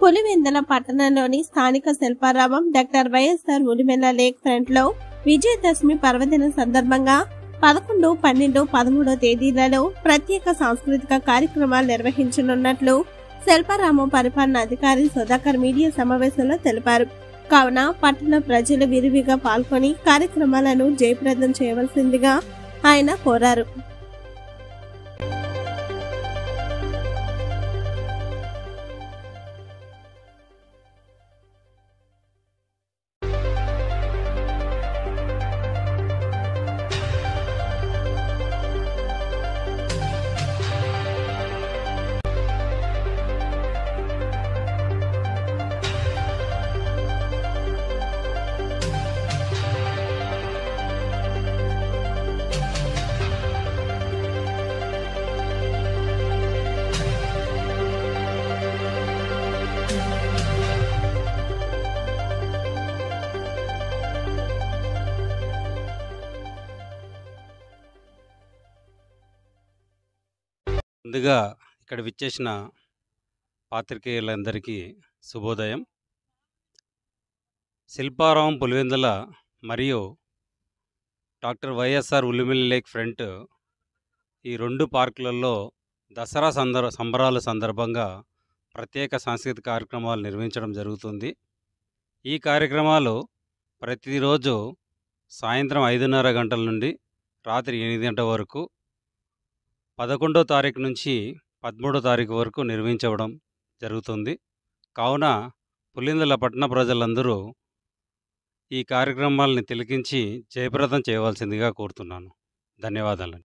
పులివెందుల పట్టణంలోని స్థానిక Shilparamam doctor YSR Ulimella lake front లో విజయదశమి పర్వదిన సందర్భంగా 11, 12, 13 తేదీలలో ప్రత్యేక సాంస్కృతిక కార్యక్రమాలు నిర్వహించనున్నట్లు శిల్పారామం పరిపాలన అధికారి సుధాకర్ మీడియా సమావేశంలో తెలిపారు. కావున పట్టణ ప్రజలు విరివిగా పాల్గొని కార్యక్రమాలను జయప్రదం చేయవలసిందిగా ఆయన కోరారు. ముందుగా ఇక్కడ విచ్చేసిన పాత్రికేయులందరికీ శుభోదయం. శిల్పారామం పులివెందుల మరియు doctor YSR Ulimella lake front ఈ 2 పార్కులలో దసరా సంబరాల సందర్భంగా ప్రత్యేక సాంస్కృతిక కార్యక్రమాలు నిర్వహించడం జరుగుతుంది. ఈ కార్యక్రమాలు ప్రతిరోజు సాయంత్రం 5:30 గంటల నుండి రాత్రి 8 గంటల వరకు 11వ తారీఖు నుంచి 13వ తారీఖు వరకు నిర్వహించడం జరుగుతుంది. కావున పులివెందుల పట్టణ ప్రజలందరూ ఈ కార్యక్రమాలని తిలకించి జయప్రదం చేయవలసిందిగా కోరుతున్నాను. ధన్యవాదాలు.